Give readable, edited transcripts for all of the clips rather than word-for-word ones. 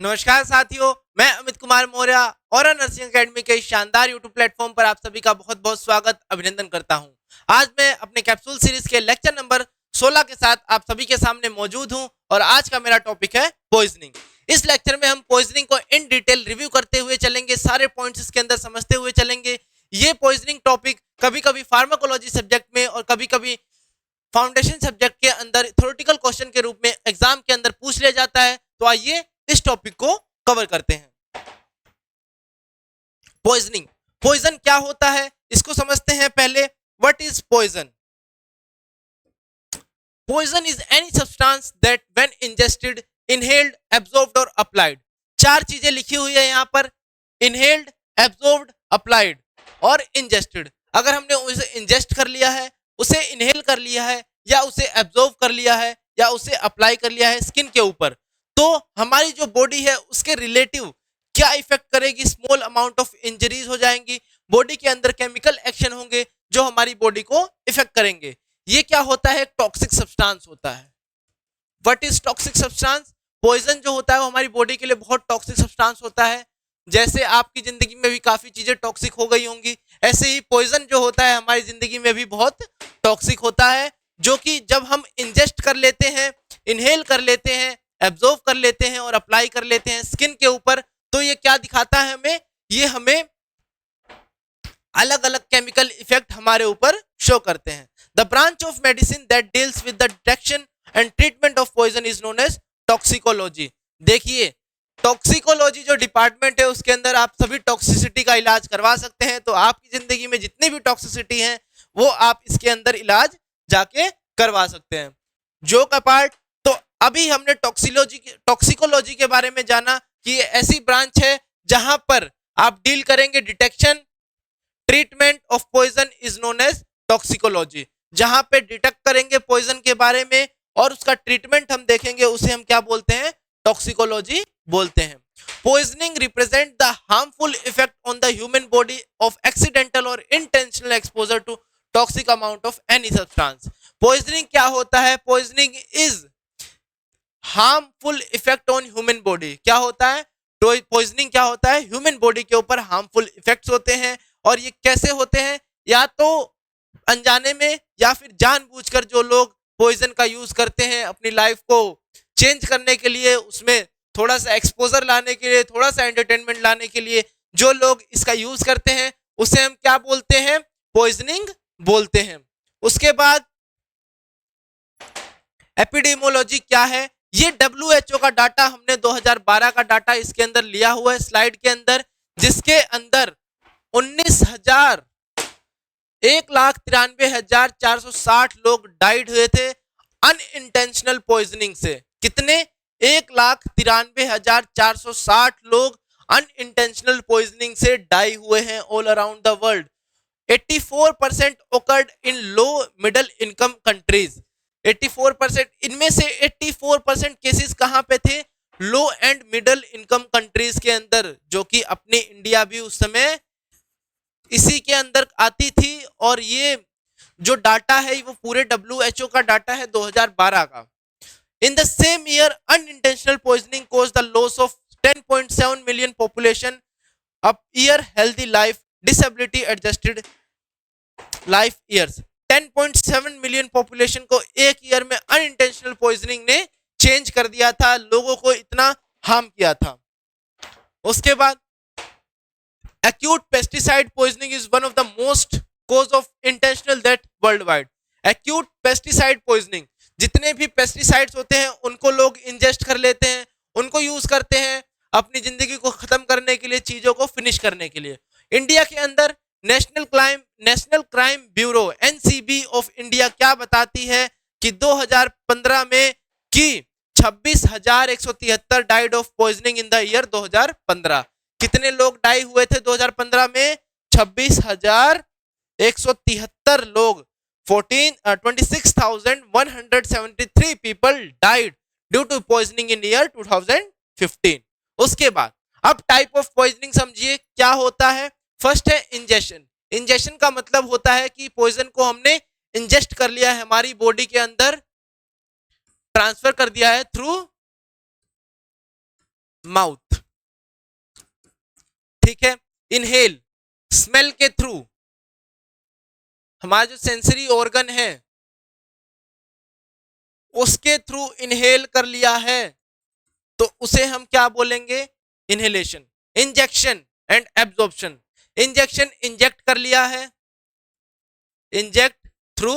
नमस्कार साथियों, मैं अमित कुमार मौर्य और नर्सिंग एकेडमी के इस शानदार यूट्यूब प्लेटफॉर्म पर आप सभी का बहुत बहुत स्वागत अभिनंदन करता हूं। आज मैं अपने कैप्सूल सीरीज के लेक्चर नंबर 16 के साथ आप सभी के सामने मौजूद हूं और आज का मेरा टॉपिक है पॉइजनिंग। इस लेक्चर में हम पॉइजनिंग को इन डिटेल रिव्यू करते हुए चलेंगे, सारे पॉइंट्स इसके अंदर समझते हुए चलेंगे। ये पॉइजनिंग टॉपिक कभी कभी फार्माकोलॉजी सब्जेक्ट में और कभी कभी फाउंडेशन सब्जेक्ट के अंदर थ्योरेटिकल क्वेश्चन के रूप में एग्जाम के अंदर पूछ लिया जाता है। तो आइए इस टॉपिक को कवर करते हैं। पॉइजनिंग, पॉइजन क्या होता है इसको समझते हैं पहले। What is poison? Poison is any substance that when ingested, inhaled, absorbed और अप्लाइड। चार चीजें लिखी हुई है यहाँ पर, इनहेल्ड, एब्जॉर्ब्ड, अप्लाइड और इंजेस्टेड। अगर हमने उसे इंजेस्ट कर लिया है, उसे इनहेल कर लिया है, या उसे एब्जॉर्ब कर लिया है, या उसे अप्लाई कर लिया है स्किन के ऊपर, तो हमारी जो बॉडी है उसके रिलेटिव क्या इफेक्ट करेगी। स्मॉल अमाउंट ऑफ इंजरीज हो जाएंगी, बॉडी के अंदर केमिकल एक्शन होंगे जो हमारी बॉडी को इफेक्ट करेंगे। ये क्या होता है? टॉक्सिक सब्सटेंस होता है। What is toxic substance? Poison जो होता है वो हमारी बॉडी के लिए बहुत टॉक्सिक सब्सटेंस होता है। जैसे आपकी जिंदगी में भी काफी चीजें टॉक्सिक हो गई होंगी, ऐसे ही पॉइजन जो होता है हमारी जिंदगी में भी बहुत टॉक्सिक होता है, जो कि जब हम इंजेस्ट कर लेते हैं, इनहेल कर लेते हैं, एब्जॉर्ब कर लेते हैं और अप्लाई कर लेते हैं स्किन के ऊपर, तो ये क्या दिखाता है हमें? ये हमें अलग अलग केमिकल इफेक्ट हमारे ऊपर शो करते हैं। The branch of medicine that deals with the detection and treatment of poison is known as toxicology. देखिए, टॉक्सिकोलॉजी जो डिपार्टमेंट है उसके अंदर आप सभी टॉक्सिसिटी का इलाज करवा सकते हैं। तो आपकी जिंदगी में जितनी भी टॉक्सिसिटी है वो आप इसके अंदर इलाज जाके करवा सकते हैं। जो का पार्ट, तो अभी हमने टॉक्सिकोलॉजी के बारे में जाना कि ये ऐसी ब्रांच है जहां पर आप डील करेंगे detection, treatment of poison is known as toxicology. जहां पे डिटेक्ट करेंगे पॉइजन के बारे में और उसका ट्रीटमेंट हम देखेंगे, उसे हम क्या बोलते हैं? टॉक्सिकोलॉजी बोलते हैं। Poisoning represent the harmful effect on the human body of accidental और intentional exposure to toxic amount of any substance. Poisoning क्या होता है? Poisoning is harmful effect on human body. क्या होता है? पॉइजनिंग क्या होता है? ह्यूमन बॉडी के ऊपर हार्मफुल इफेक्ट्स होते हैं। और ये कैसे होते हैं? या तो अनजाने में या फिर जानबूझकर जो लोग पॉइजन का यूज करते हैं अपनी लाइफ को चेंज करने के लिए, उसमें थोड़ा सा एक्सपोजर लाने के लिए, थोड़ा सा एंटरटेनमेंट लाने के लिए जो लोग इसका यूज करते हैं, उसे हम क्या बोलते हैं? पॉइजनिंग बोलते हैं। उसके बाद एपिडेमोलॉजी क्या है? ये WHO का डाटा, हमने 2012 का डाटा इसके अंदर लिया हुआ है स्लाइड के अंदर, जिसके अंदर 19,000 1,93,460 लोग डाइड हुए थे अनइंटेंशनल पॉइजनिंग से। कितने? 1,93,460 लोग अनइंटेंशनल पॉइजनिंग से डाई हुए हैं all around the world. 84% occurred in low middle income countries। 84%, इनमें से 84% केसेस कहां पे थे? लो एंड मिडल इनकम कंट्रीज के अंदर, जो कि अपनी इंडिया भी उस समय इसी के अंदर आती थी। और ये जो डाटा है वो पूरे WHO का डाटा है 2012 का। In the same year unintentional poisoning cause the loss of 10.7 million population a year healthy life disability adjusted life years. 10.7 million population को एक ईयर में अनइंटेंशनल पॉइजनिंग ने चेंज कर दिया था, लोगों को इतना हार्म किया था। उसके बाद acute pesticide poisoning is one of the most cause of intentional death worldwide। acute pesticide poisoning, जितने भी पेस्टिसाइड्स होते हैं उनको लोग इंजेस्ट कर लेते हैं, उनको यूज करते हैं अपनी जिंदगी को खत्म करने के लिए, चीजों को फिनिश करने के लिए। इंडिया के अंदर national crime bureau NCB of India क्या बताती है कि 2015 में कि 26,173 died of poisoning in the year 2015। कितने लोग डाई हुए थे 2015 में? 26,173 लोग। 26,173 people died due to poisoning in year 2015। उसके बाद अब टाइप ऑफ पॉइजनिंग समझिए क्या होता है। फर्स्ट है इंजेक्शन। इंजेक्शन का मतलब होता है कि पॉइजन को हमने इंजेस्ट कर लिया है, हमारी बॉडी के अंदर ट्रांसफर कर दिया है थ्रू माउथ, ठीक है। इनहेल, स्मेल के थ्रू, हमारा जो सेंसरी ऑर्गन है उसके थ्रू इनहेल कर लिया है तो उसे हम क्या बोलेंगे, inhalation. Injection and absorption, injection inject कर लिया है, इंजेक्ट थ्रू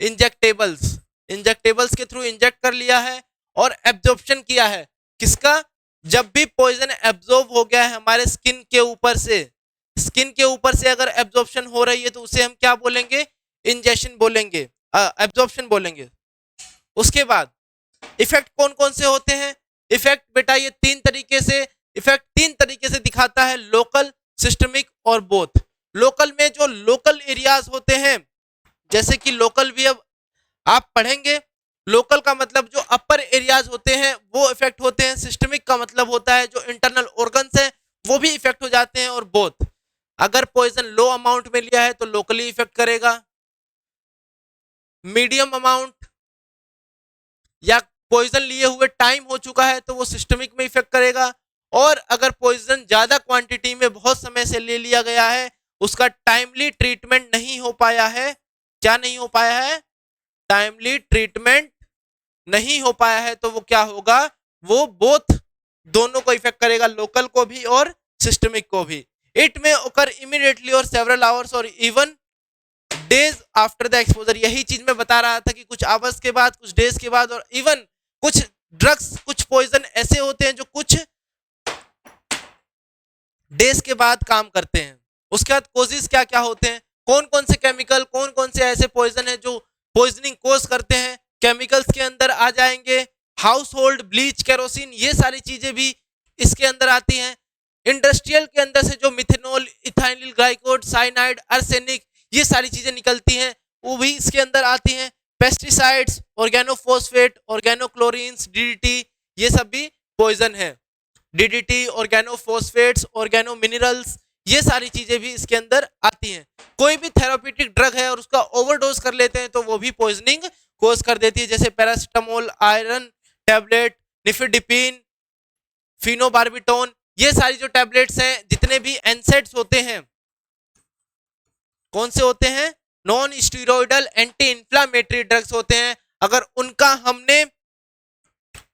इंजेक्टेबल्स, इंजेक्टेबल्स के थ्रू इंजेक्ट कर लिया है, और एब्जॉर्प्शन किया है किसका, जब भी पॉइजन एब्जॉर्ब हो गया है हमारे स्किन के ऊपर से, स्किन के ऊपर से अगर एब्जॉर्प्शन हो रही है तो उसे हम क्या बोलेंगे, इंजेक्शन बोलेंगे, एब्जॉर्प्शन बोलेंगे। उसके बाद इफेक्ट कौन कौन से होते हैं, इफेक्ट बेटा ये इफेक्ट तीन तरीके से दिखाता है, लोकल, सिस्टमिक और बोथ। लोकल में जो लोकल एरियाज होते हैं, जैसे कि लोकल भी अब आप पढ़ेंगे, लोकल का मतलब जो अपर एरियाज होते हैं वो इफेक्ट होते हैं, सिस्टमिक का मतलब होता है जो इंटरनल ऑर्गन्स हैं वो भी इफेक्ट हो जाते हैं, और बोथ। अगर पॉइजन लो अमाउंट में लिया है तो लोकली इफेक्ट करेगा, मीडियम अमाउंट या पॉइजन लिए हुए टाइम हो चुका है तो वो सिस्टमिक में इफेक्ट करेगा, और अगर पॉइजन ज्यादा क्वांटिटी में बहुत समय से ले लिया गया है, उसका टाइमली ट्रीटमेंट नहीं हो पाया है, क्या नहीं हो पाया है, टाइमली ट्रीटमेंट नहीं हो पाया है, तो वो क्या होगा, वो बोथ दोनों को इफेक्ट करेगा, लोकल को भी और सिस्टमिक को भी। इट में ओकर इमीडिएटली और सेवरल आवर्स और even days after the exposure, यही चीज मैं बता रहा था कि कुछ आवर्स के बाद, कुछ डेज के बाद, और इवन कुछ ड्रग्स, कुछ पॉइजन ऐसे होते हैं जो कुछ डेज के बाद काम करते हैं। उसके बाद कोजेस क्या क्या होते हैं, कौन कौन से केमिकल, कौन कौन से ऐसे पॉइजन है जो पॉइजनिंग कोज करते हैं, केमिकल्स के अंदर आ जाएंगे हाउस होल्ड ब्लीच, केरोसिन, ये सारी चीजें भी इसके अंदर आती हैं। इंडस्ट्रियल के अंदर से जो मिथेनॉल, इथाइल ग्लाइकोड, साइनाइड, आर्सेनिक, ये सारी चीजें निकलती हैं वो भी इसके अंदर आती हैं। पेस्टिसाइड्स, ऑर्गेनोफॉस्फेट, ऑर्गेनोक्लोरीन्स, डीडीटी, ये सब भी पॉइजन है। डीडीटी, ऑर्गेनोफॉस्फेट्स, ऑर्गेनो मिनरल्स, ये सारी चीजें भी इसके अंदर आती हैं। कोई भी थेराप्यूटिक ड्रग है और उसका ओवरडोज कर लेते हैं तो वो भी पॉइजनिंग कोज कर देती है, जैसे paracetamol, iron tablet, nifedipine, phenobarbitone, ये सारी जो टैबलेट्स हैं, जितने भी एनसेड्स होते हैं, कौन से होते हैं, non steroidal anti inflammatory drugs होते हैं, अगर उनका हमने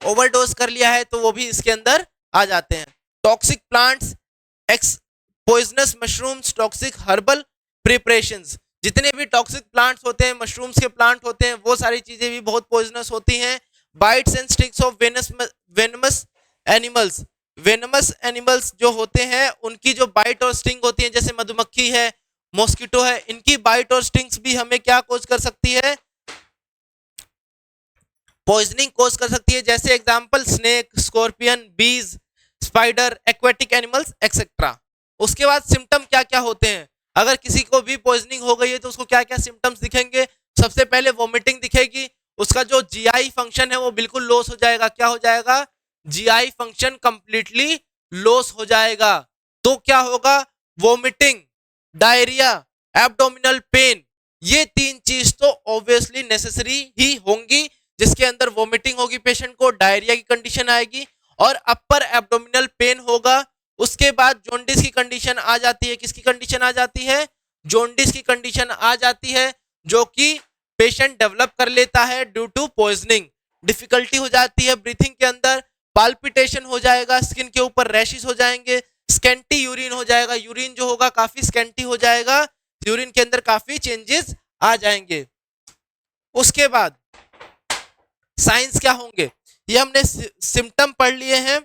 ओवरडोज कर लिया है तो वो भी इसके अंदर आ जाते हैं। Toxic plants, x poisonous mushrooms, toxic herbal preparations, जितने भी टॉक्सिक प्लांट्स होते हैं, मशरूम्स के प्लांट होते हैं, वो सारी चीजें भी बहुत पॉइजनस होती हैं। Bytes and sticks of venomous animals, venomous animals जो होते हैं उनकी जो बाइट और स्टिंग होती है, जैसे मधुमक्खी है, मॉस्किटो है, इनकी बाइट और स्टिंग्स भी हमें क्या कोज कर सकती है, पॉइजनिंग कोज कर सकती है। जैसे एग्जांपल स्नेक, स्कॉर्पियन, बीज, स्पाइडर, एक्वेटिक एनिमल्स एक्सेट्रा। उसके बाद सिम्टम क्या क्या होते हैं, अगर किसी को भी पॉइजनिंग हो गई है तो उसको क्या क्या सिम्टम्स दिखेंगे, सबसे पहले वॉमिटिंग दिखेगी, उसका जो जीआई फंक्शन है वो बिल्कुल लॉस हो जाएगा, क्या हो जाएगा, जीआई फंक्शन कंप्लीटली लॉस हो जाएगा। तो क्या होगा, वॉमिटिंग, डायरिया, एब्डोमिनल पेन, ये तीन चीज तो ऑब्वियसली नेसेसरी ही होंगी, जिसके अंदर वॉमिटिंग होगी पेशेंट को, डायरिया की कंडीशन आएगी और अपर एब्डोमिनल पेन होगा। उसके बाद जॉन्डिस की कंडीशन आ जाती है, किसकी कंडीशन आ जाती है, जॉन्डिस की कंडीशन आ जाती है, जो कि पेशेंट डेवलप कर लेता है ड्यू टू पॉइजनिंग। डिफिकल्टी हो जाती है ब्रीथिंग के अंदर, पाल्पिटेशन हो जाएगा, स्किन के ऊपर रैशेस हो जाएंगे, स्कैंटी यूरिन हो जाएगा, यूरिन जो होगा काफी स्कैंटी हो जाएगा, यूरिन के अंदर काफी चेंजेस आ जाएंगे। उसके बाद साइंस क्या होंगे, ये हमने सिम्टम पढ़ लिए हैं,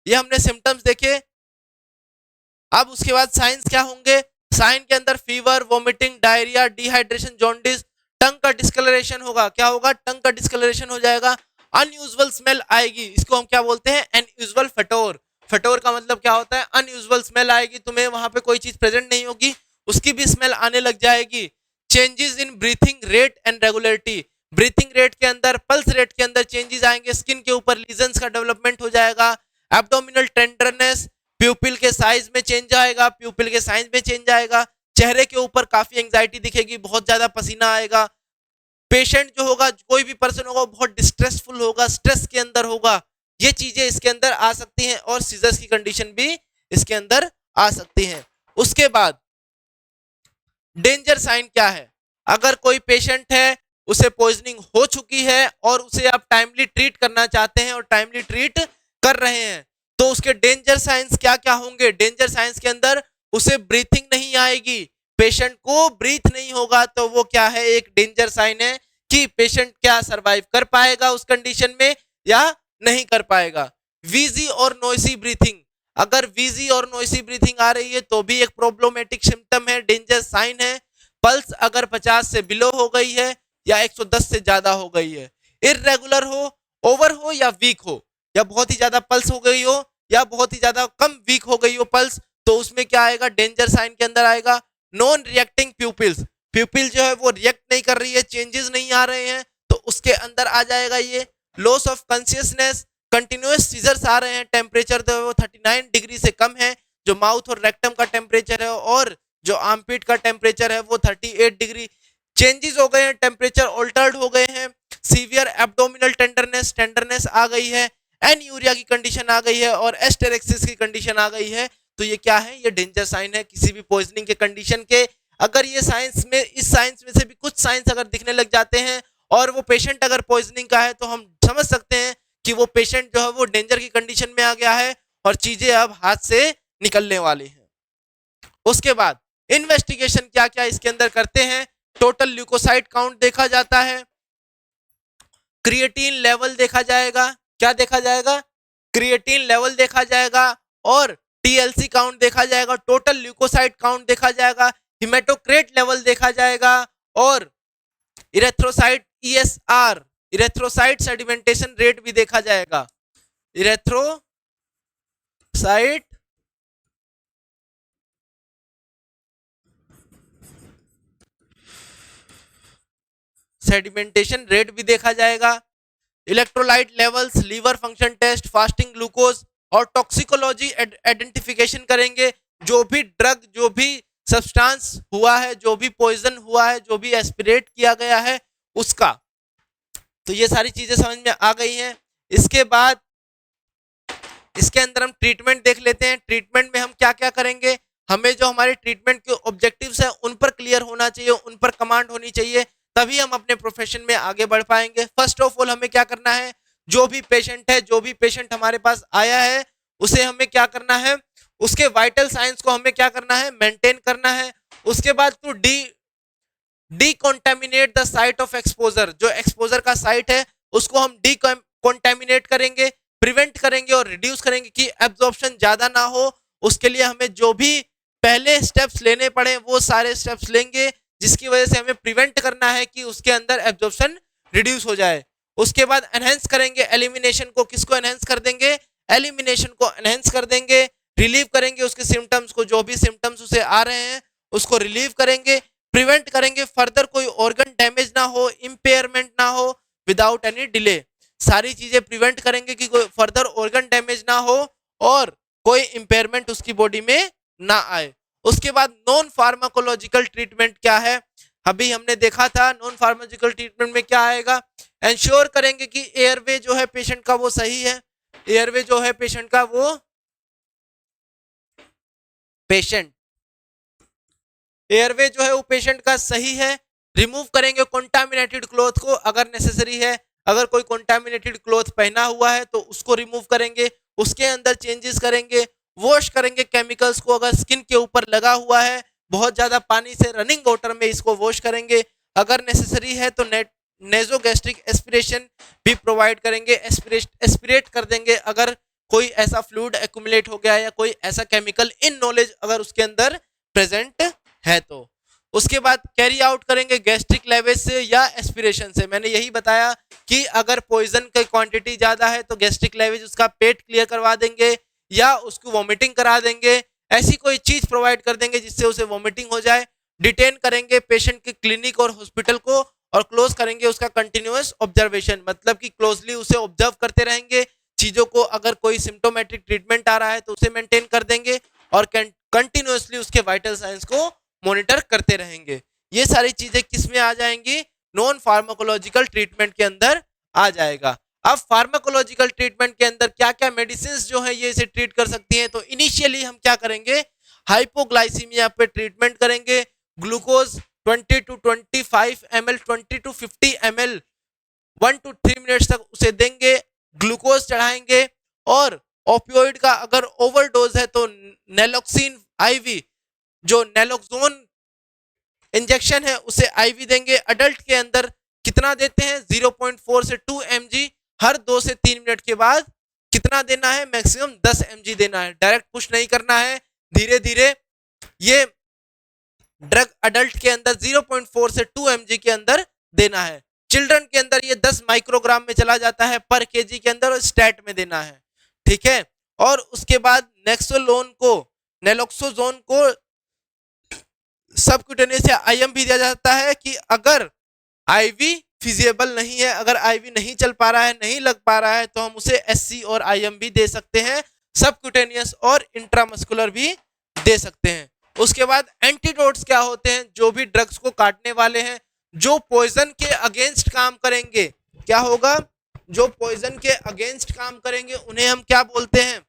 ये हमने सिम्टम्स देखे। अब उसके बाद साइंस क्या होंगे, साइन के अंदर fever, vomiting, diarrhoea, dehydration, jaundice, tongue का डिस्कलरेशन होगा, क्या होगा, टंग का डिस्कलरेशन हो जाएगा, अनयूजुअल स्मेल आएगी, इसको हम क्या बोलते हैं, अनयूजुअल फटोर। फटोर का मतलब क्या होता है, अनयूजुअल स्मेल आएगी, तुम्हें वहां पे कोई चीज प्रेजेंट नहीं होगी उसकी भी स्मेल आने लग जाएगी। Changes in breathing rate and regularity, breathing rate के अंदर, पल्स रेट के अंदर चेंजेस आएंगे, स्किन के ऊपर लीजन्स का डेवलपमेंट हो जाएगा। एब्डोमिनल टेंडरनेस, प्यूपिल के साइज में चेंज आएगा, प्यूपिल के साइज में चेंज आएगा, चेहरे के ऊपर काफी एंजाइटी दिखेगी, बहुत ज्यादा पसीना आएगा, पेशेंट जो होगा, कोई भी पर्सन होगा, बहुत डिस्ट्रेसफुल होगा, स्ट्रेस के अंदर होगा, ये चीजें इसके अंदर आ सकती हैं और सीजर्स की कंडीशन भी इसके अंदर आ सकती हैं। उसके बाद डेंजर साइन क्या है? अगर कोई पेशेंट है, उसे पॉइजनिंग हो चुकी है और उसे आप टाइमली ट्रीट करना चाहते हैं और टाइमली ट्रीट कर रहे हैं, तो उसके डेंजर साइंस क्या क्या होंगे? डेंजर साइंस के अंदर उसे ब्रीथिंग नहीं आएगी, पेशेंट को ब्रीथ नहीं होगा, तो वो क्या है? एक डेंजर साइन है कि पेशेंट क्या सर्वाइव कर पाएगा उस कंडीशन में या नहीं कर पाएगा। वीजी और नॉइसी ब्रीथिंग, अगर वीजी और नॉइसी ब्रीथिंग आ रही है तो भी एक प्रॉब्लमेटिक सिम्टम है, डेंजर साइन है। पल्स अगर 50 से बिलो हो गई है या 110 से ज्यादा हो गई है, इररेगुलर हो, ओवर हो या वीक हो, या बहुत ही ज्यादा पल्स हो गई हो या बहुत ही ज्यादा कम वीक हो गई हो पल्स, तो उसमें क्या आएगा? डेंजर साइन के अंदर आएगा। नॉन रिएक्टिंग प्यूपिल्स, प्यूपिल जो है वो रिएक्ट नहीं कर रही है, चेंजेस नहीं आ रहे हैं, तो उसके अंदर आ जाएगा ये। Loss of consciousness, continuous seizures आ रहे हैं, टेम्परेचर तो वो 39 डिग्री से कम है, जो माउथ और रेक्टम का टेम्परेचर है, और जो आर्मपिट का टेम्परेचर है वो 38 डिग्री। चेंजेस हो गए हैं, टेम्परेचर ऑल्टर्ड हो गए हैं। सीवियर एब्डोमिनल टेंडरनेस, टेंडरनेस आ गई है, एनयूरिया की कंडीशन आ गई है और एस्टेरेक्सिस की कंडीशन आ गई है। तो ये क्या है? ये डेंजर साइन है किसी भी पॉइजनिंग के कंडीशन के। अगर ये साइंस में, इस साइंस में से भी कुछ साइंस अगर दिखने लग जाते हैं और वो पेशेंट अगर पॉइजनिंग का है, तो हम समझ सकते हैं कि वो पेशेंट जो है वो डेंजर की कंडीशन में आ गया है और चीजें अब हाथ से निकलने वाली हैं। उसके बाद इन्वेस्टिगेशन क्या क्या इसके अंदर करते हैं? टोटल ल्यूकोसाइट काउंट देखा जाता है, क्रिएटिन लेवल देखा जाएगा। क्या देखा जाएगा? क्रिएटिन लेवल देखा जाएगा और टीएलसी काउंट देखा जाएगा, टोटल ल्यूकोसाइट काउंट देखा जाएगा, हिमेटोक्रेट लेवल देखा जाएगा और erythrocyte ESR, erythrocyte sedimentation rate भी देखा जाएगा। इरेथ्रोसाइट सेडिमेंटेशन रेट भी देखा जाएगा। Electrolyte levels, liver function test, fasting glucose और टॉक्सिकोलॉजी आइडेंटिफिकेशन करेंगे। जो भी ड्रग, जो भी सब्सटेंस हुआ है, जो भी पॉइजन हुआ है, जो भी एस्पिरेट किया गया है उसका। तो ये सारी चीजें समझ में आ गई हैं। इसके बाद इसके अंदर हम ट्रीटमेंट देख लेते हैं। ट्रीटमेंट में हम क्या क्या करेंगे? हमें जो हमारे ट्रीटमेंट के ऑब्जेक्टिव्स हैं उन पर क्लियर होना चाहिए, उन पर कमांड होनी चाहिए, तभी हम अपने प्रोफेशन में आगे बढ़ पाएंगे। फर्स्ट ऑफ ऑल हमें क्या करना है? जो भी पेशेंट है, जो भी पेशेंट हमारे पास आया है, उसे हमें क्या करना है? उसके वाइटल साइंस को हमें क्या करना है? मेंटेन करना है। उसके बाद to decontaminate the site of exposure, जो एक्सपोजर का साइट है उसको हम डीकॉन्टेमिनेट करेंगे, प्रिवेंट करेंगे और रिड्यूस करेंगे कि एब्जॉर्प्शन ज्यादा ना हो। उसके लिए हमें जो भी पहले स्टेप्स लेने पड़े वो सारे स्टेप्स लेंगे, जिसकी वजह से हमें प्रिवेंट करना है कि उसके अंदर एब्जॉर्प्शन रिड्यूस हो जाए। उसके बाद एनहेंस करेंगे एलिमिनेशन को। किसको एनहेंस कर देंगे? एलिमिनेशन को एनहेंस कर देंगे। रिलीव करेंगे उसके सिम्टम्स को, जो भी सिम्टम्स उसे आ रहे हैं उसको रिलीव करेंगे। प्रिवेंट करेंगे फर्दर कोई ऑर्गन डैमेज ना हो, इंपेयरमेंट ना हो विदाउट एनी डिले। सारी चीजें प्रिवेंट करेंगे कि कोई फर्दर ऑर्गन डैमेज ना हो और कोई इंपेयरमेंट उसकी बॉडी में ना आए। उसके बाद नॉन फार्माकोलॉजिकल ट्रीटमेंट क्या है? अभी हमने देखा था नॉन फार्माकोलॉजिकल ट्रीटमेंट में क्या आएगा? इंश्योर करेंगे कि एयरवे जो है पेशेंट का वो सही है, एयरवे जो है पेशेंट का वो एयरवे जो है वो पेशेंट का सही है। रिमूव करेंगे कॉन्टामिनेटेड क्लॉथ को अगर नेसेसरी है, अगर कोई कॉन्टामिनेटेड क्लॉथ पहना हुआ है तो उसको रिमूव करेंगे, उसके अंदर चेंजेस करेंगे। वॉश करेंगे केमिकल्स को, अगर स्किन के ऊपर लगा हुआ है बहुत ज्यादा पानी से रनिंग वाटर में इसको वॉश करेंगे। अगर नेसेसरी है तो नेजोगैस्ट्रिक एस्पिरेशन भी प्रोवाइड करेंगे, एस्पिरेट कर देंगे अगर कोई ऐसा फ्लूइड एक्यूमुलेट हो गया या कोई ऐसा केमिकल इन नॉलेज अगर उसके अंदर प्रेजेंट है तो। उसके बाद कैरी आउट करेंगे गैस्ट्रिक लेवेज से या एस्पिरेशन से। मैंने यही बताया कि अगर पॉइजन की क्वांटिटी ज्यादा है तो गैस्ट्रिक लेवेज उसका पेट क्लियर करवा देंगे या उसको वॉमिटिंग करा देंगे, ऐसी कोई चीज प्रोवाइड कर देंगे जिससे उसे वॉमिटिंग हो जाए। डिटेन करेंगे पेशेंट के क्लिनिक और हॉस्पिटल को और क्लोज करेंगे उसका कंटिन्यूअस ऑब्जर्वेशन, मतलब कि क्लोजली उसे ऑब्जर्व करते रहेंगे चीजों को। अगर कोई सिम्टोमेटिक ट्रीटमेंट आ रहा है तो उसे मेंटेन कर देंगे और कंटिन्यूअसली उसके वाइटल साइंस को मॉनिटर करते रहेंगे। ये सारी चीजें किस में आ जाएंगी? नॉन फार्माकोलॉजिकल ट्रीटमेंट के अंदर आ जाएगा। अब फार्माकोलॉजिकल ट्रीटमेंट के अंदर क्या क्या मेडिसिन जो है ये इसे ट्रीट कर सकती हैं, तो इनिशियली हम क्या करेंगे, हाइपोग्लाइसीमिया पे ट्रीटमेंट करेंगे। Glucose 20 to 25 ml 20 to 50 ml 1 to 3 minutes तक उसे देंगे, ग्लूकोज चढ़ाएंगे। और ओपियोइड का अगर ओवरडोज है तो नेलोक्सिन आईवी, जो नेलोक्सोन इंजेक्शन है उसे आईवी देंगे। अडल्ट के अंदर कितना देते हैं, 0.4 से 2 mg हर 2 से 3 मिनट के बाद कितना देना है, मैक्सिमम 10 mg देना है। डायरेक्ट पुश नहीं करना है, धीरे धीरे ये ड्रग अडल्ट के अंदर 0.4 से 2 mg के अंदर देना है। चिल्ड्रन के अंदर ये 10 माइक्रोग्राम में चला जाता है पर केजी के अंदर, और स्टैट में देना है, ठीक है। और उसके बाद नेलोक्सोजोन को सबक्यूटेनियस या आईएम भी दिया जाता है कि अगर आईवी फिजिबल नहीं है, अगर आईवी नहीं चल पा रहा है, नहीं लग पा रहा है, तो हम उसे एससी और आईएम भी दे सकते हैं, सबक्यूटेनियस और इंट्रामस्कुलर भी दे सकते हैं। उसके बाद एंटीडोट्स क्या होते हैं, जो भी ड्रग्स को काटने वाले हैं, जो पॉइजन के अगेंस्ट काम करेंगे। क्या होगा, जो पॉइजन के अगेंस्ट काम करेंगे उन्हें हम क्या बोलते हैं,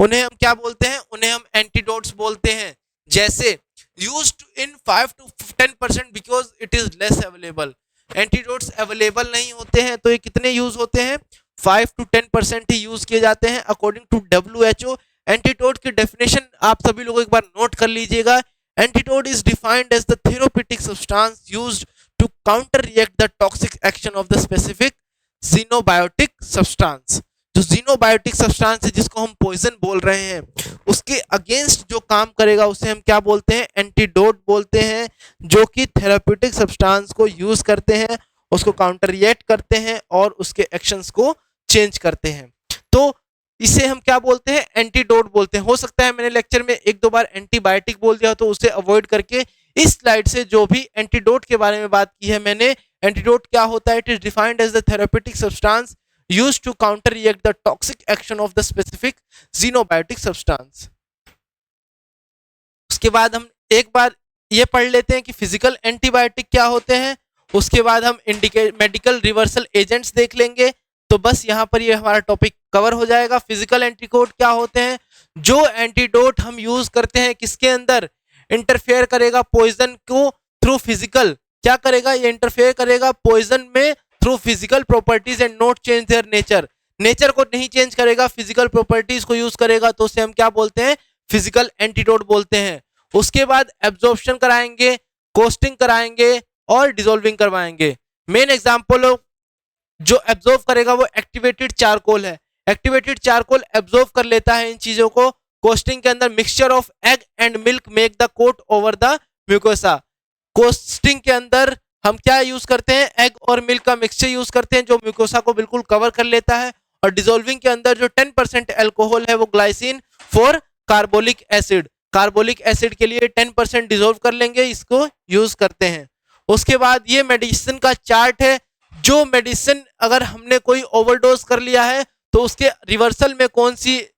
उन्हें हम एंटीडोट्स बोलते हैं। जैसे used in 5 to 10% because it is less available। Antidotes available नहीं होते हैं तो ये कितने यूज होते हैं, 5 to 10% ही यूज किए जाते हैं अकॉर्डिंग टू WHO। एंटीडोट की डेफिनेशन आप सभी लोग एक बार नोट कर लीजिएगा। Antidote is defined as the therapeutic substance used to counteract the toxic action of the specific xenobiotic substance. जो जीनोबायोटिक सब्सटेंस है जिसको हम पॉइजन बोल रहे हैं, उसके अगेंस्ट जो काम करेगा उसे हम क्या बोलते हैं, एंटीडोट बोलते हैं, जो कि थेरेप्यूटिक सब्सटेंस को यूज करते हैं, उसको काउंटर रिएक्ट करते हैं और उसके एक्शंस को चेंज करते हैं। तो इसे हम क्या बोलते हैं, एंटीडोट बोलते हैं। हो सकता है मैंने लेक्चर में एक दो बार एंटीबायोटिक बोल दिया तो उसे अवॉइड करके इस स्लाइड से जो भी एंटीडोट के बारे में बात की है मैंने, एंटीडोट क्या होता है, it is defined as the therapeutic substance used to counter react the toxic action of the specific xenobiotic substance। उसके बाद हम एक बार ये पढ़ लेते हैं कि फिजिकल एंटीबायोटिक क्या होते हैं, उसके बाद हम मेडिकल रिवर्सल एजेंट्स देख लेंगे। तो बस यहाँ पर ये हमारा टॉपिक कवर हो जाएगा। फिजिकल एंटीडोट क्या होते हैं, जो एंटीडोट हम यूज करते हैं किसके अंदर, इंटरफेयर करेगा पॉइजन को थ्रू फिजिकल, क्या करेगा, ये इंटरफेयर करेगा पॉइजन में through physical properties and not change their nature को नहीं चेंज करेगा, फिजिकल प्रॉपर्टीज को यूज करेगा, तो उसे हम क्या बोलते हैं, फिजिकल एंटीडोट बोलते हैं। उसके बाद एब्जॉर्प्शन कराएंगे, कोस्टिंग कराएंगे और डिसॉल्विंग करवाएंगे। मेन एग्जांपल जो एब्जॉर्ब करेगा वो एक्टिवेटेड चारकोल है। एक्टिवेटेड चारकोल एब्जॉर्ब कर लेता है इन चीजों को। कोस्टिंग के अंदर mixture of egg and milk make the coat over the mucosa. Coating के अंदर हम क्या यूज करते हैं, एग और मिल्क का मिक्सचर यूज करते हैं जो म्यूकोसा को बिल्कुल कवर कर लेता है। और डिसॉल्विंग के अंदर जो 10% अल्कोहल है वो glycine for carbolic acid, carbolic acid के लिए 10% डिसॉल्व कर लेंगे, इसको यूज करते हैं। उसके बाद ये मेडिसिन का चार्ट है, जो मेडिसिन अगर हमने कोई ओवरडोज कर लिया है तो उसके रिवर्सल में कौन सी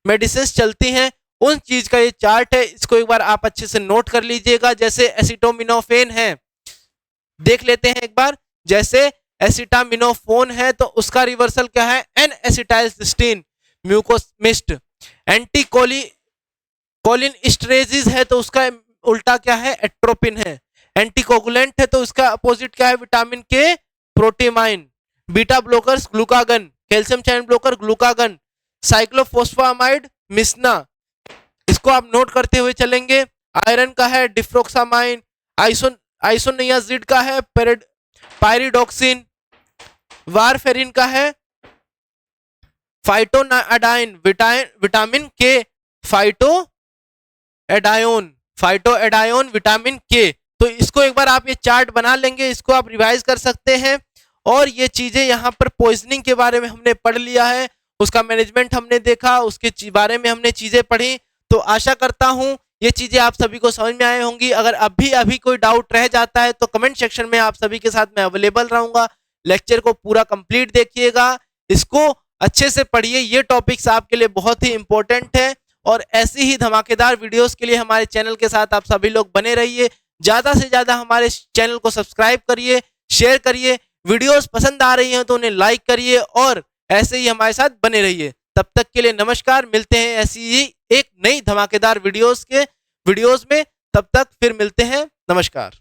मेडिसिन चलती हैं, उन चीज का ये चार्ट है। इसको एक बार आप अच्छे से नोट कर लीजिएगा। जैसे एसिटोमिनोफेन है, देख लेते हैं एक बार। जैसे एसिटामिनोफोन है तो उसका रिवर्सल क्या है, एन एसिटाइलसिस्टीन म्यूकोमिस्ट। एंटीकोलिन स्ट्रेजिस है तो उसका उल्टा क्या है, एट्रोपिन है। एंटीकोगुलेंट है तो उसका अपोजिट क्या है, vitamin K protamine. Beta blockers glucagon, calcium channel blocker glucagon. Cyclophosphamide mesna, इसको आप नोट करते हुए चलेंगे। आयरन का है डिफ्रोक्सामाइन। आइसोनियाजिड का है पायरिडोक्सिन। वारफेरिन का है फाइटोएडाइन। विटामिन के फाइटोएडायोन विटामिन के। तो इसको एक बार आप ये चार्ट बना लेंगे, इसको आप रिवाइज कर सकते हैं। और ये चीजें यहाँ पर पॉइजनिंग के बारे में हमने पढ़ लिया है, उसका मैनेजमेंट हमने देखा, उसके बारे में हमने चीजें पढ़ी। तो आशा करता हूं ये चीजें आप सभी को समझ में आई होंगी। अगर अभी कोई डाउट रह जाता है तो कमेंट सेक्शन में आप सभी के साथ मैं अवेलेबल रहूंगा। लेक्चर को पूरा कंप्लीट देखिएगा, इसको अच्छे से पढ़िए, ये टॉपिक्स आपके लिए बहुत ही इंपॉर्टेंट है। और ऐसी ही धमाकेदार वीडियोस के लिए हमारे चैनल के साथ आप सभी लोग बने रहिए। ज्यादा से ज्यादा हमारे चैनल को सब्सक्राइब करिए, शेयर करिए, वीडियोस पसंद आ रही हैं तो उन्हें लाइक करिए और ऐसे ही हमारे साथ बने रहिए। तब तक के लिए नमस्कार, मिलते हैं ऐसी ही एक नई धमाकेदार वीडियोस में। तब तक फिर मिलते हैं, नमस्कार।